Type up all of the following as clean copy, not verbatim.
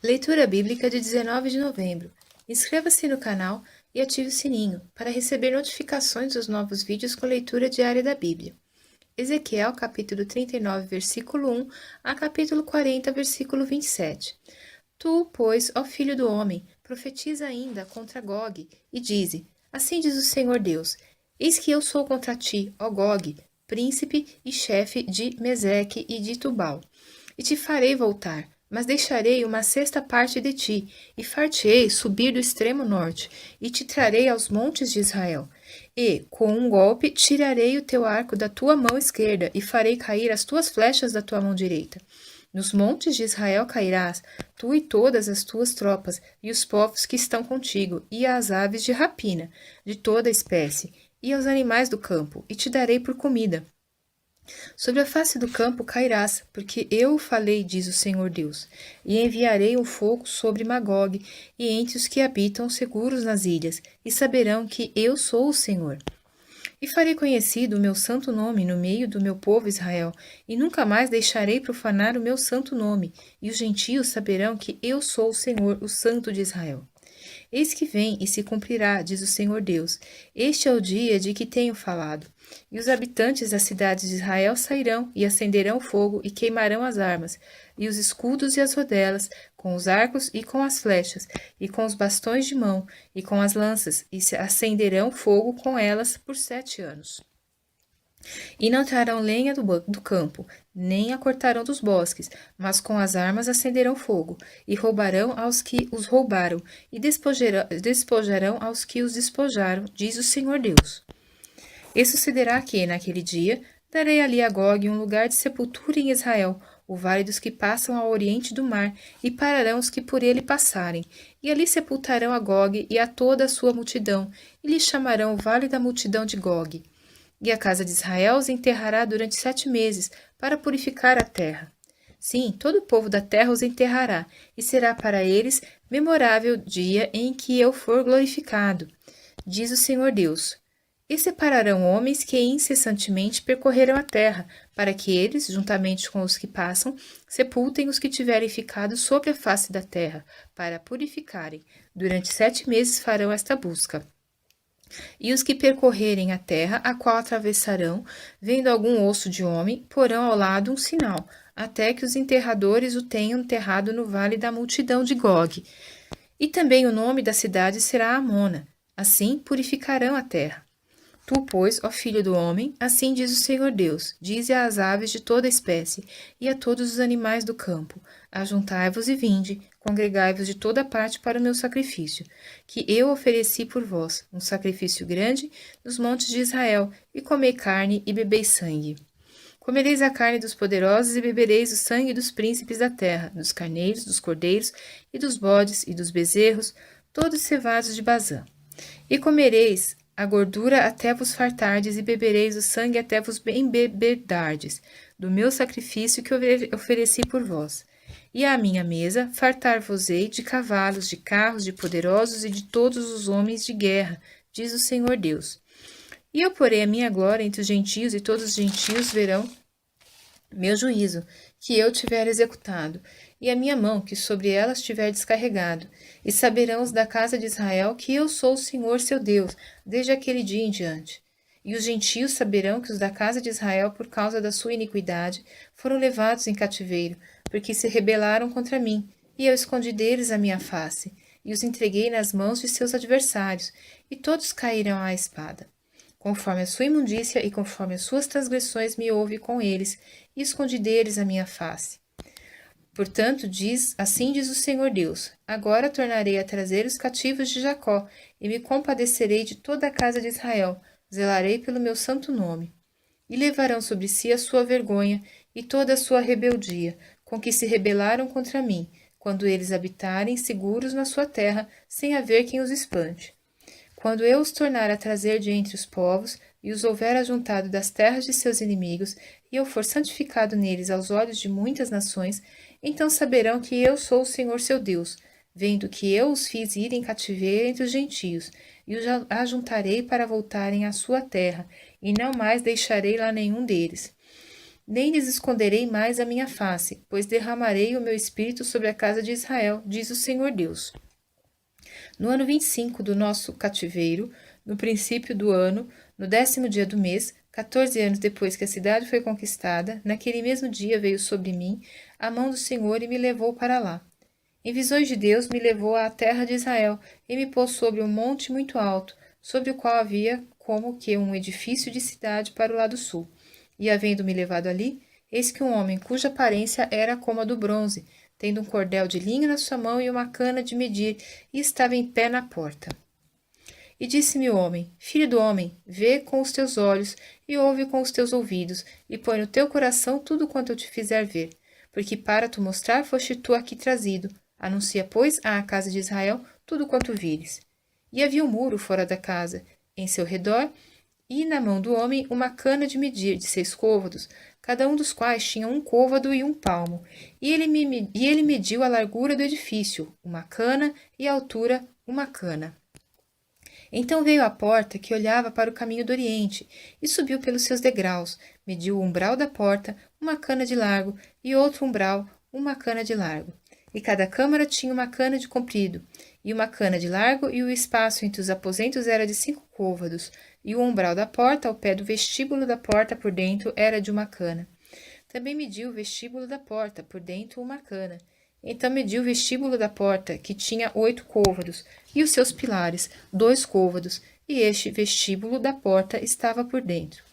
Leitura Bíblica de 19 de novembro. Inscreva-se no canal e ative o sininho para receber notificações dos novos vídeos com leitura diária da Bíblia. Ezequiel, capítulo 39, versículo 1 a capítulo 40, versículo 27. Tu, pois, ó filho do homem, profetiza ainda contra Gog e dize: Assim diz o Senhor Deus: Eis que eu sou contra ti, ó Gog, príncipe e chefe de Meseque e de Tubal. E te farei voltar, mas deixarei uma sexta parte de ti, e far-te-ei subir do extremo norte, e te trarei aos montes de Israel. E, com um golpe, tirarei o teu arco da tua mão esquerda, e farei cair as tuas flechas da tua mão direita. Nos montes de Israel cairás, tu e todas as tuas tropas, e os povos que estão contigo, e as aves de rapina, de toda espécie, e aos animais do campo, e te darei por comida. Sobre a face do campo cairás, porque eu o falei, diz o Senhor Deus, e enviarei o fogo sobre Magog e entre os que habitam seguros nas ilhas, e saberão que eu sou o Senhor. E farei conhecido o meu santo nome no meio do meu povo Israel, e nunca mais deixarei profanar o meu santo nome, e os gentios saberão que eu sou o Senhor, o Santo de Israel. Eis que vem e se cumprirá, diz o Senhor Deus. Este é o dia de que tenho falado. E os habitantes das cidades de Israel sairão e acenderão fogo e queimarão as armas, e os escudos e as rodelas, com os arcos e com as flechas, e com os bastões de mão, e com as lanças, e se acenderão fogo com elas por 7 anos. E não trarão lenha do campo, nem a cortarão dos bosques, mas com as armas acenderão fogo, e roubarão aos que os roubaram, e despojarão aos que os despojaram, diz o Senhor Deus. E sucederá que, naquele dia, darei ali a Gog um lugar de sepultura em Israel, o vale dos que passam ao oriente do mar, e pararão os que por ele passarem. E ali sepultarão a Gog e a toda a sua multidão, e lhe chamarão o vale da multidão de Gog. E a casa de Israel os enterrará durante 7 meses, para purificar a terra. Sim, todo o povo da terra os enterrará, e será para eles memorável dia em que eu for glorificado, diz o Senhor Deus. E separarão homens que incessantemente percorreram a terra, para que eles, juntamente com os que passam, sepultem os que tiverem ficado sobre a face da terra, para purificarem. Durante 7 meses farão esta busca. E os que percorrerem a terra, a qual atravessarão, vendo algum osso de homem, porão ao lado um sinal, até que os enterradores o tenham enterrado no vale da multidão de Gog. E também o nome da cidade será Amona. Assim purificarão a terra. Tu, pois, ó filho do homem, assim diz o Senhor Deus, dize às aves de toda espécie, e a todos os animais do campo, ajuntai-vos e vinde, congregai-vos de toda parte para o meu sacrifício, que eu ofereci por vós, um sacrifício grande, nos montes de Israel, e comei carne e bebeis sangue. Comereis a carne dos poderosos e bebereis o sangue dos príncipes da terra, dos carneiros, dos cordeiros, e dos bodes, e dos bezerros, todos cevados de Bazã. E comereis a gordura até vos fartardes, e bebereis o sangue até vos embebedardes, do meu sacrifício que ofereci por vós. E à minha mesa fartar-vos-ei de cavalos, de carros, de poderosos e de todos os homens de guerra, diz o Senhor Deus. E eu porei a minha glória entre os gentios, e todos os gentios verão meu juízo, que eu tiver executado, e a minha mão, que sobre elas tiver descarregado. E saberão os da casa de Israel que eu sou o Senhor seu Deus, desde aquele dia em diante. E os gentios saberão que os da casa de Israel, por causa da sua iniquidade, foram levados em cativeiro, porque se rebelaram contra mim, e eu escondi deles a minha face, e os entreguei nas mãos de seus adversários, e todos caíram à espada. Conforme a sua imundícia e conforme as suas transgressões me houve com eles, e escondi deles a minha face. Portanto, assim diz o Senhor Deus: agora tornarei a trazer os cativos de Jacó, e me compadecerei de toda a casa de Israel, zelarei pelo meu santo nome. E levarão sobre si a sua vergonha e toda a sua rebeldia, com que se rebelaram contra mim, quando eles habitarem seguros na sua terra, sem haver quem os espante. Quando eu os tornar a trazer de entre os povos, e os houver ajuntado das terras de seus inimigos, e eu for santificado neles aos olhos de muitas nações, então saberão que eu sou o Senhor seu Deus, vendo que eu os fiz ir em cativeiro entre os gentios, e os ajuntarei para voltarem à sua terra, e não mais deixarei lá nenhum deles. nem lhes esconderei mais a minha face, pois derramarei o meu espírito sobre a casa de Israel, diz o Senhor Deus. No ano 25 do nosso cativeiro, no princípio do ano, no 10º dia do mês, 14 anos depois que a cidade foi conquistada, naquele mesmo dia veio sobre mim a mão do Senhor e me levou para lá. Em visões de Deus me levou à terra de Israel e me pôs sobre um monte muito alto, sobre o qual havia como que um edifício de cidade para o lado sul. E havendo-me levado ali, eis que um homem cuja aparência era como a do bronze, tendo um cordel de linho na sua mão e uma cana de medir, e estava em pé na porta. E disse-me o homem: Filho do homem, vê com os teus olhos e ouve com os teus ouvidos, e põe no teu coração tudo quanto eu te fizer ver, porque para tu mostrar foste tu aqui trazido. Anuncia, pois, à casa de Israel tudo quanto vires. E havia um muro fora da casa, em seu redor, e na mão do homem uma cana de medir de 6 côvados, cada um dos quais tinha 1 côvado e 1 palmo. E ele mediu a largura do edifício, 1 cana, e a altura, 1 cana. Então veio à porta que olhava para o caminho do oriente, e subiu pelos seus degraus, mediu o umbral da porta, 1 cana de largo, e outro umbral, 1 cana de largo. E cada câmara tinha 1 cana de comprido, e 1 cana de largo, e o espaço entre os aposentos era de 5 côvados, e o umbral da porta, ao pé do vestíbulo da porta por dentro, era de 1 cana. Também mediu o vestíbulo da porta, por dentro 1 cana. Então mediu o vestíbulo da porta, que tinha 8 côvados, e os seus pilares, 2 côvados, e este vestíbulo da porta estava por dentro.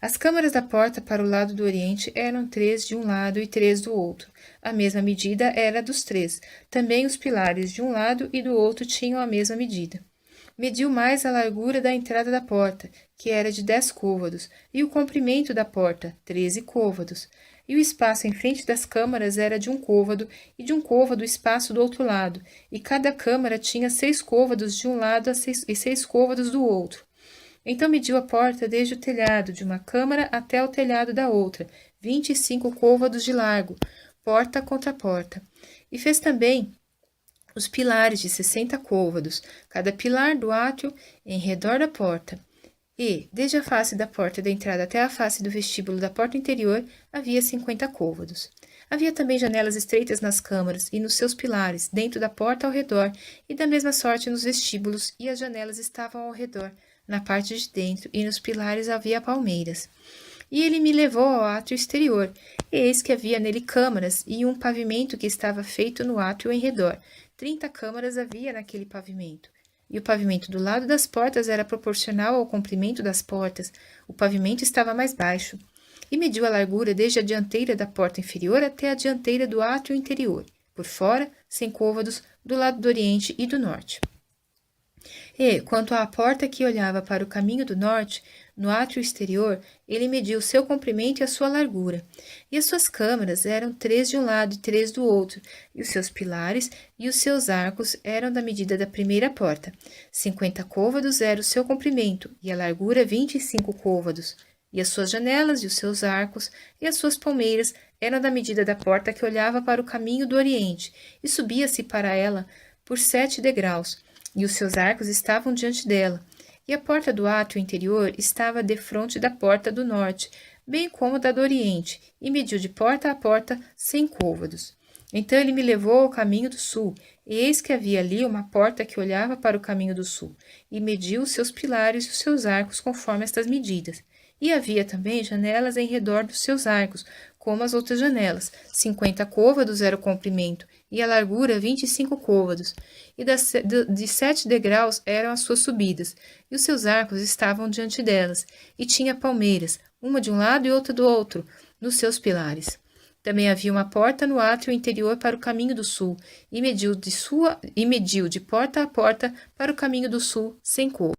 As câmaras da porta para o lado do oriente eram 3 de um lado e 3 do outro. A mesma medida era dos 3. Também os pilares de um lado e do outro tinham a mesma medida. Mediu mais a largura da entrada da porta, que era de 10 côvados, e o comprimento da porta, 13 côvados. E o espaço em frente das câmaras era de 1 côvado, e de 1 côvado o espaço do outro lado, e cada câmara tinha 6 côvados de um lado e 6 côvados do outro. Então mediu a porta desde o telhado de uma câmara até o telhado da outra, 25 côvados de largo, porta contra porta. E fez também os pilares de 60 côvados, cada pilar do átrio em redor da porta. E, desde a face da porta da entrada até a face do vestíbulo da porta interior, havia 50 côvados. Havia também janelas estreitas nas câmaras e nos seus pilares, dentro da porta ao redor, e da mesma sorte nos vestíbulos, e as janelas estavam ao redor, na parte de dentro, e nos pilares havia palmeiras. E ele me levou ao átrio exterior, e eis que havia nele câmaras, e um pavimento que estava feito no átrio em redor. 30 câmaras havia naquele pavimento. E o pavimento do lado das portas era proporcional ao comprimento das portas. O pavimento estava mais baixo. E mediu a largura desde a dianteira da porta inferior até a dianteira do átrio interior, por fora, 100 côvados, do lado do oriente e do norte. E, quanto à porta que olhava para o caminho do norte, no átrio exterior, ele mediu o seu comprimento e a sua largura. E as suas câmaras eram 3 de um lado e 3 do outro, e os seus pilares e os seus arcos eram da medida da primeira porta. 50 côvados era o seu comprimento, e a largura 25 côvados. E as suas janelas e os seus arcos e as suas palmeiras eram da medida da porta que olhava para o caminho do oriente, e subia-se para ela por 7 degraus, e os seus arcos estavam diante dela. E a porta do átrio interior estava defronte da porta do norte, bem como da do oriente, e mediu de porta a porta 100 côvados. Então ele me levou ao caminho do sul, e eis que havia ali uma porta que olhava para o caminho do sul, e mediu os seus pilares e os seus arcos conforme estas medidas. E havia também janelas em redor dos seus arcos, como as outras janelas. 50 côvados era o comprimento, e a largura 25 côvados. E de 7 degraus eram as suas subidas, e os seus arcos estavam diante delas, e tinha palmeiras, uma de um lado e outra do outro, nos seus pilares. Também havia uma porta no átrio interior para o caminho do sul, e mediu de porta a porta para o caminho do sul 100 côvados.